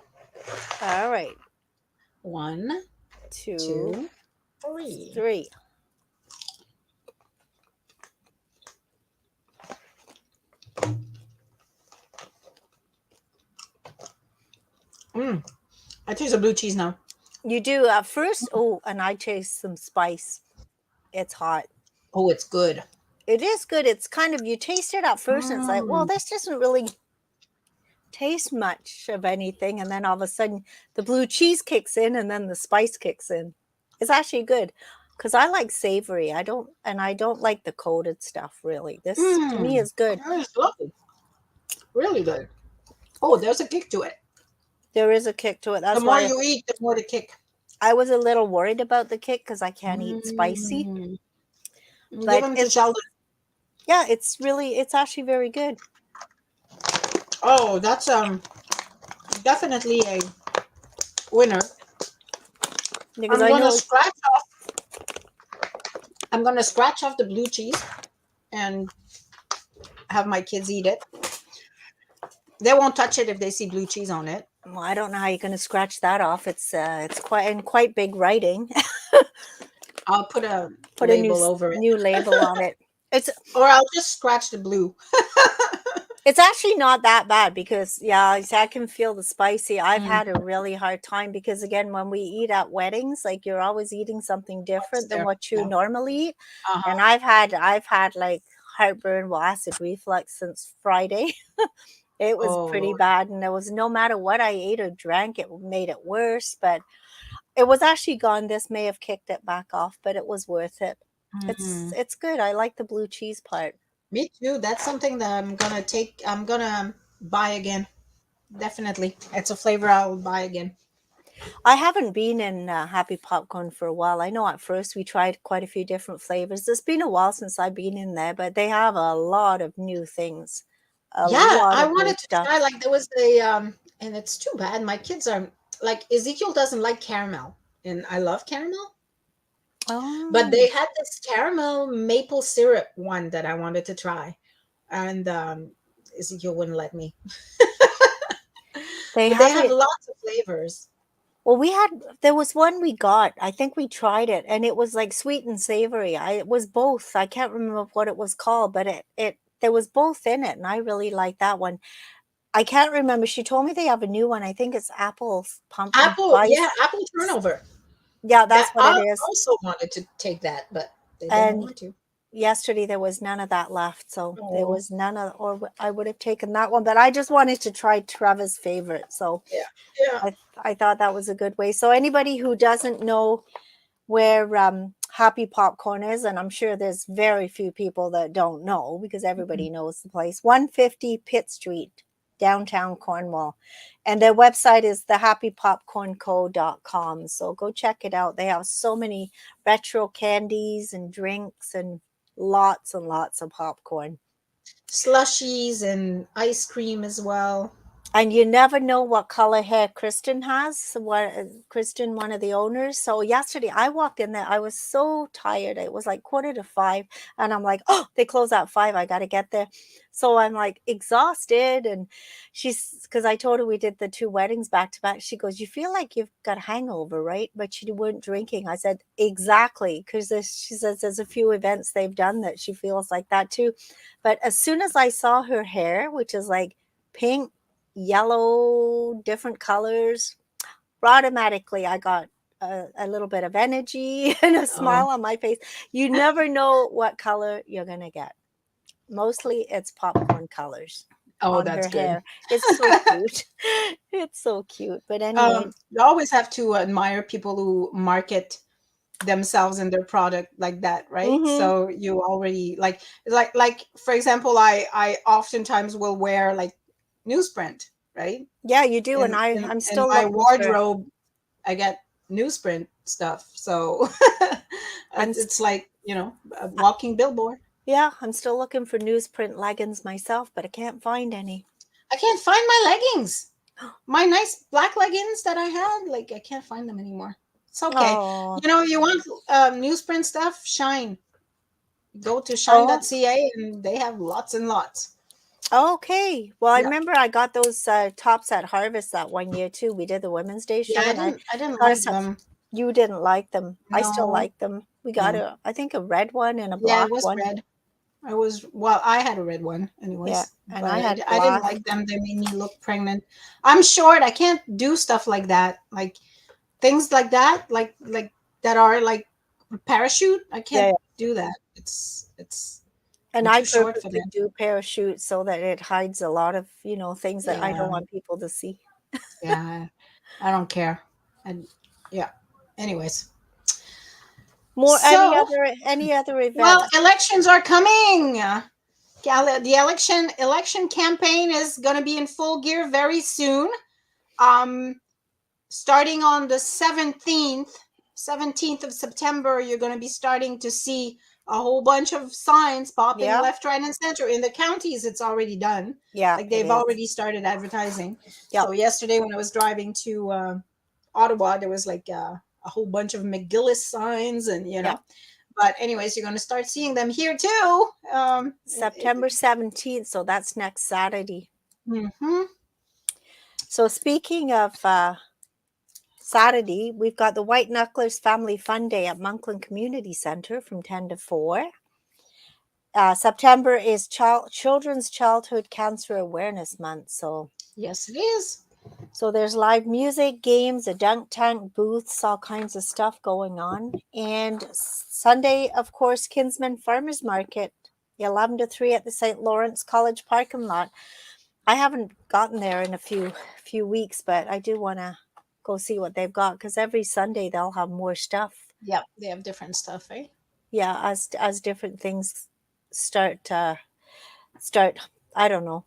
All right. One, 2, two, three. 3. Mm. I taste the blue cheese now. You do at first. Oh, and I taste some spice. It's hot. Oh, it's good. It is good. It's kind of, you taste it at first and it's like, well, Mm. this doesn't really taste much of anything. And then all of a sudden the blue cheese kicks in and then the spice kicks in. It's actually good because I like savory. I don't like the coated stuff really. This to me Mm. is good. That is lovely. Really good. Oh, there's a kick to it. There is a kick to it. The That's more why you eat, the more the kick. I was a little worried about the kick because I can't eat spicy. Mm. Give But them to it's Sheldon. Yeah, it's actually very good. Oh, that's definitely a winner. Because I'm I gonna know scratch off. I'm gonna scratch off the blue cheese and have my kids eat it. They won't touch it if they see blue cheese on it. well, I don't know how you're going to scratch that off. It's quite big writing. I'll put a Put a label over it, new label on it. It's or I'll just scratch the blue. it's actually not that bad because yeah, I can feel the spicy. I've Mm, had a really hard time because again, when we eat at weddings, like you're always eating something what's different than there? what you Yeah. normally eat. And Uh-huh. I've had like heartburn, well, acid reflux since Friday. It was Oh pretty Lord. bad, and it was no matter what I ate or drank, it made it worse. But it was actually gone. This may have kicked it back off, but it was worth it. Mm. It's good. I like the blue cheese part. Me too. That's something that I'm gonna take. I'm gonna buy again. Definitely, it's a flavor I'll buy again. I haven't been in Happy Popcorn for a while. I know at first we tried quite a few different flavors. It's been a while since I've been in there, but they have a lot of new things, a Yeah, lot I of new wanted to try. stuff. Like there was a and it's too bad. My kids are like Ezekiel doesn't like caramel, and I love caramel. But Oh, they had this caramel maple syrup one that I wanted to try, and Ezekiel wouldn't let me. they But they have have it. lots of flavors. Well, there was one we got. I think we tried it, and it was like sweet and savory. It was both. I can't remember what it was called, but there was both in it, and I really liked that one. I can't remember. She told me they have a new one. I think it's apple pumpkin Apple, yeah, spice. apple turnover. Yeah, that's That what it I is. also wanted to take that, but they didn't And want to. yesterday there was none of that left, so there Oh, was none of, I would have taken that one. But I just wanted to try Trevor's favorite, so yeah, yeah. I thought that was a good way. So anybody who doesn't know where Happy Popcorn is, and I'm sure there's very few people that don't know because everybody knows the place. 150 Pitt Street, downtown Cornwall. And their website is thehappypopcornco.com. So go check it out. They have so many retro candies and drinks and lots of popcorn. Slushies and ice cream as well. And you never know what color hair Kristen has. Kristen, one of the owners. So yesterday I walked in there. I was so tired. It was like 4:45, and I'm like, oh, they close at 5. I got to get there. So I'm like exhausted, and she's because I told her we did the two weddings back to back. She goes, "You feel like you've got a hangover, right?" But she weren't drinking. I said, exactly, because she says there's a few events they've done that she feels like that too. But as soon as I saw her hair, which is like pink, yellow, different colors, automatically I got a little bit of energy and a Oh, smile on my face. You never know what color you're going to get. Mostly it's popcorn colors oh, on that's her good. hair. It's so cute. It's so cute. But anyway, You always have to admire people who market themselves and their product like that, right? mhm. So you already like for example, I oftentimes will wear like newsprint, right? Yeah, you do. And In I'm in still my looking for, wardrobe, I get newsprint stuff. So I'm, it's like, a walking billboard. yeah, I'm still looking for newsprint leggings myself, but I can't find any. I can't find my leggings. My nice black leggings that I had, like I can't find them anymore. It's okay. Oh, You want newsprint stuff? Shine. Go to oh, shine.ca and they have lots and lots. okay. Well, I Yeah. remember I got those tops at Harvest that one year too. We did the Women's Day Yeah, show, and I I didn't got like us. them. You didn't like them. I still No. like them. We got No. I think, a red one and a Yeah, it black was one. red. I had a red one Yeah, anyways, and but I had I didn't black. like them. They made me look pregnant. I'm short. I can't do stuff like that. Like things like that, like that are like parachute. I Yeah, can't yeah. do that. It's And I'm I too short for purposely that. do parachutes so that it hides a lot of, things that I don't Yeah. want people to see. Yeah. I don't care. And yeah. Anyways. More So, any other well, events? elections are coming. The election campaign is going to be in full gear very soon. Um, Starting on the 17th of September, you're going to be starting to see a whole bunch of signs popping Yeah. left, right, and center. In the counties, it's already done. Yeah, Like it they've is. already started advertising. Yep. So yesterday when I was driving to Ottawa, there was like a whole bunch of McGillis signs, and Yep. But anyways, you're going to start seeing them here too. September 17th, so that's next Saturday. Mhm. So speaking of Saturday, we've got the White Knucklers Family Fun Day at Monkland Community Center from 10 to 4. September is Children's Childhood Cancer Awareness Month. Yes, it is. So there's live music, games, a dunk tank, booths, all kinds of stuff going on. And Sunday, of course, Kinsman Farmers Market, 11 to 3 at the St. Lawrence College parking lot. I haven't gotten there in a few weeks, but I do want to go see what they've got because every Sunday they'll have more stuff. Yep, they have different stuff, eh? Yeah, as different things start I don't know,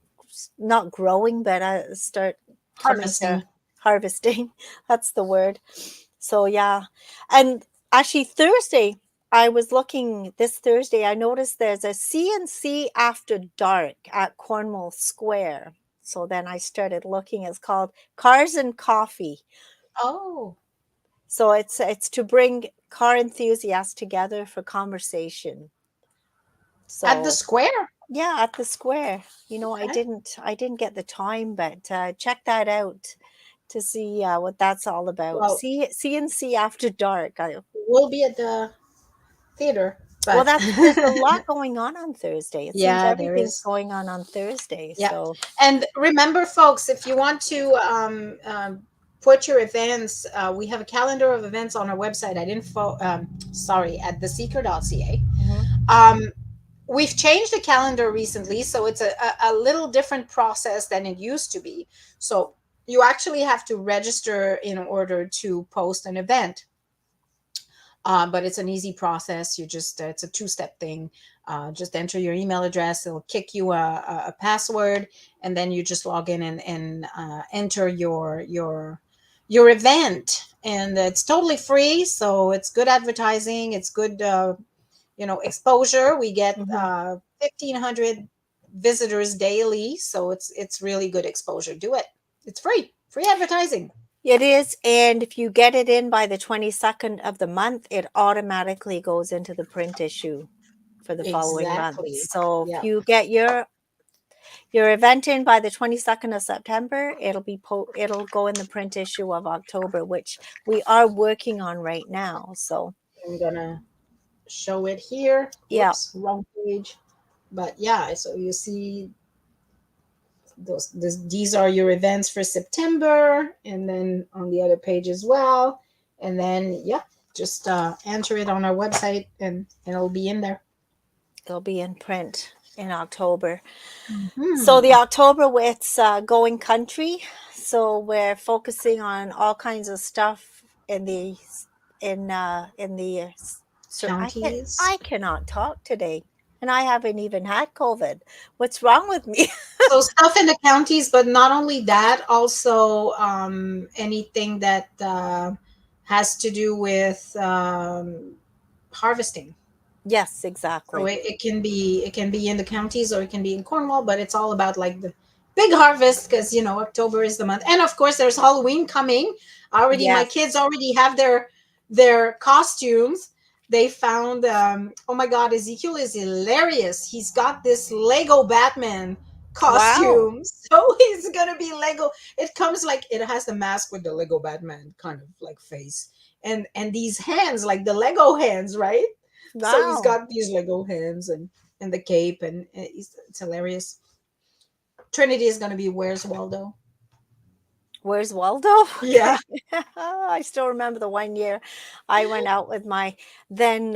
not growing, but start coming to Harvesting. harvesting. That's the word. So yeah, and actually Thursday, I was looking this Thursday. I noticed there's a CNC after dark at Cornwall Square. So then I started looking. It's called Cars and Coffee. Oh, So it's to bring car enthusiasts together for conversation. at the So square. yeah, at the square. Okay. I didn't get the time, but check that out to see what that's all about. Well, See CNC after dark. we'll be at the theater, Well, but there's a lot going on Thursday. It seems yeah, there everything's is. going on Thursday. Yeah. So And remember, folks, if you want to put your events, we have a calendar of events on our website. I didn't, sorry, at theseeker.ca. mhm. Um, we've changed the calendar recently, so it's a little different process than it used to be. So you actually have to register in order to post an event. But it's an easy process. You just it's a two-step thing. Just enter your email address. It'll kick you a password, and then you just log in and enter your event. And it's totally free, so it's good advertising. It's good, exposure. We get Mhm. 1,500 visitors daily, so it's really good exposure. Do it. It's free advertising. It is, and if you get it in by the 22nd of the month, it automatically goes into the print issue for the following month. Exactly. So if Yeah. you get your event in by the 22nd of September, it'll go in the print issue of October, which we are working on right now. So, I'm gonna show it here. yeah, Whoops, wrong page. But yeah, so you see these are your events for September, and then on the other page as well. And then yeah, just enter it on our website, and it'll be in there. they'll be in print in October. So the Hmm. October it's going country. So we're focusing on all kinds of stuff in the so Counties. I cannot talk today, and I haven't even had COVID. What's wrong with me? So stuff in the counties, but not only that, also anything that has to do with harvesting. Yes, So exactly. it can be in the counties or it can be in Cornwall, but it's all about like the big harvest because October is the month, and of course there's Halloween coming. Already, my Yes. kids already have their costumes. They found oh my God, Ezekiel is hilarious. He's got this Lego Batman Wow. costume, so he's gonna be Lego. It comes like it has the mask with the Lego Batman kind of like face, and these hands like the Lego hands, right? So he's Wow. got these Lego hands and the cape, and it's hilarious. Trinity is gonna be Where's Waldo? Where's Waldo? Yeah. Okay. I still remember the one year I went out with my then,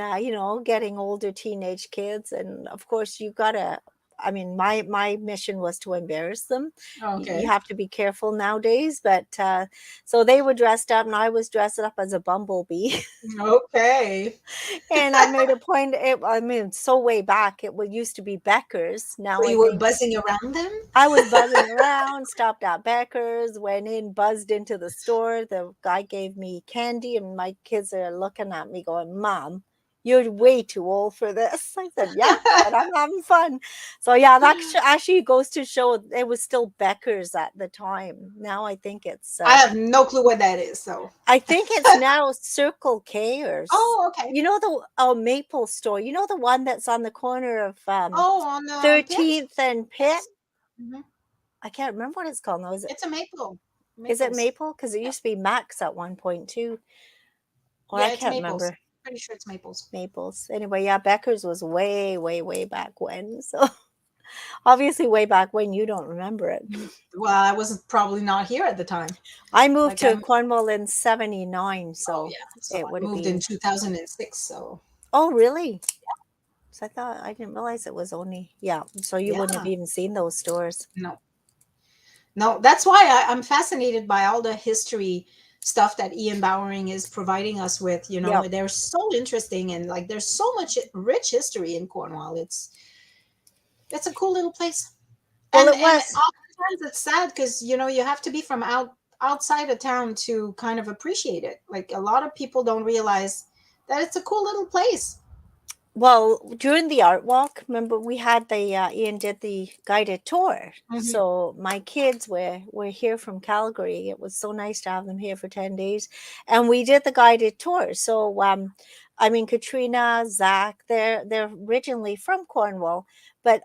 getting older teenage kids. And of course, you gotta, I mean, my mission was to embarrass them. You Okay. have to be careful nowadays. But so they were dressed up, and I was dressed up as a bumblebee. Okay. And I made a point. I mean, so way back, used to be Becker's. So Now I you were think buzzing around them? I was buzzing around, stopped at Becker's, went in, buzzed into the store. The guy gave me candy, and my kids are looking at me going, Mom, You're way too old for this. I said, yeah, but I'm having fun. So yeah, that actually goes to show it was still Becker's at the time. Now I have no clue what that is. So, I think it's now Circle K or oh, okay. you know the Maple store. You know the one that's on the corner of Oh, on Pitt? 13th and Pitt. Yes. Hmm. I can't remember what it's called now. It's a maple. Is it Maples. Maple? Because it Yep. used to be Max at one point too. Or I Yeah, it's can't maples. remember. Pretty sure it's maples. Maples. Anyway, yeah, Becker's was way, way, way back when. So obviously, way back when you don't remember it. Well, I was probably not here at the time. I moved Like to I'm. Cornwall in '79, Oh so yeah. So it I would have moved in been. 2006. So Oh, really? So I didn't realize it was only, yeah. So you wouldn't have yeah. even seen those stores. No. No. That's why I'm fascinated by all the history stuff that Ian Bowering is providing us with. Yep. They're so interesting, and like there's so much rich history in Cornwall. It's a cool little place. Well, And it was. oftentimes it's sad because you have to be from outside of town to kind of appreciate it. Like a lot of people don't realize that it's a cool little place. Well, during the art walk, remember we had the Ian did the guided tour. Hmm. So my kids were here from Calgary. It was so nice to have them here for 10 days, and we did the guided tour. So I mean Katrina, Zach, they're originally from Cornwall, but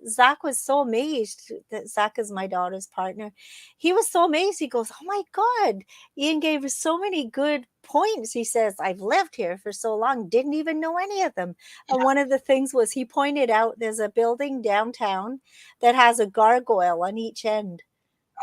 Zach was so amazed that Zach is my daughter's partner. He was so amazed. He goes, "Oh my God, Ian gave us so many good points." He says, "I've lived here for so long, didn't even know any of them." And Yeah. one of the things was he pointed out there's a building downtown that has a gargoyle on each end.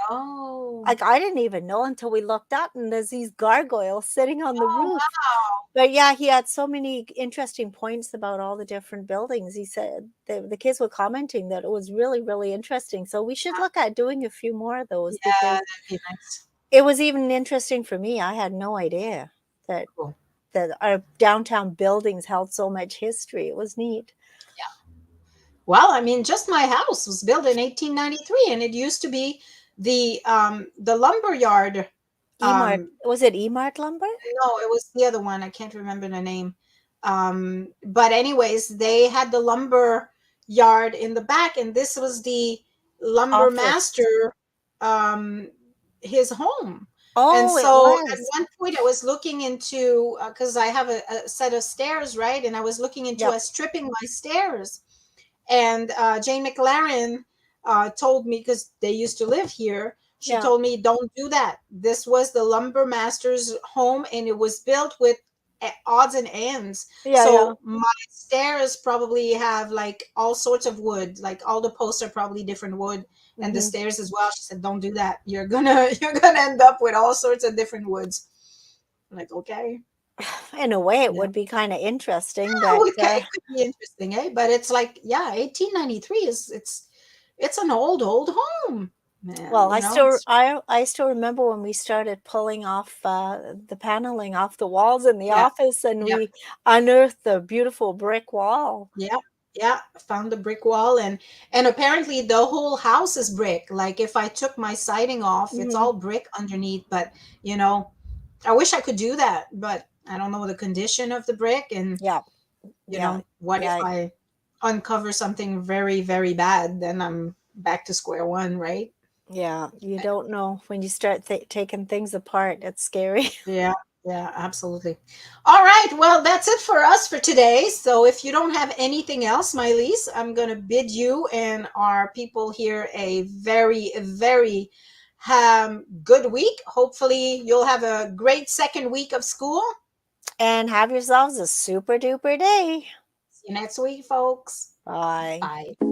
Oh. Like I didn't even know until we looked up and there's these gargoyles sitting on the Oh roof. wow. But yeah, he had so many interesting points about all the different buildings. He said the kids were commenting that it was really, really interesting. So we should look at doing a few more of those Yeah, because that'd be nice. it was even interesting for me. I had no idea that Cool. our downtown buildings held so much history. It was neat. Yeah. Well, I mean, just my house was built in 1893, and it used to be the lumber yard. Emart, Um, was it Emart Lumber? No, it was the other one. I can't remember the name. But anyways, they had the lumber yard in the back, and this was the lumber Office. master, um, his home. And Oh, it so at was. one point, I was looking into because I have a set of stairs, right? And I was looking into Yep. stripping my stairs, and Jane McLaren told me, because they used to live here, she Yeah. told me, don't do that. This was the lumber master's home, and it was built with odds and ends. Yeah, yeah. So my stairs probably have like all sorts of wood, like all the posts are probably different wood, and the Hmm. stairs as well. She said, don't do that. You're gonna end up with all sorts of different woods. I'm like, okay. In a way, it Yeah. would be kind of interesting, but Oh, okay, it could be interesting, eh? But it's like, yeah, 1893 is it's an old home, man. well, It's I still remember when we started pulling off the paneling off the walls in the yeah, office, and yeah, we unearthed the beautiful brick wall. yeah, yeah. Found the brick wall, and apparently the whole house is brick. Like if I took my siding off, it's Hmm. all brick underneath. But you know, I wish I could do that, but I don't know the condition of the brick, and Yeah, yeah, what if yeah, I uncover something very, very bad? Then I'm back to square one, right? yeah. You don't know when you start taking things apart. It's scary. Yeah, yeah, absolutely. All right, well, that's it for us for today. So if you don't have anything else, My-Liis, I'm going to bid you and our people here a very, very good week. Hopefully, you'll have a great second week of school. And have yourselves a super duper day. See you next week, folks. Bye. Bye.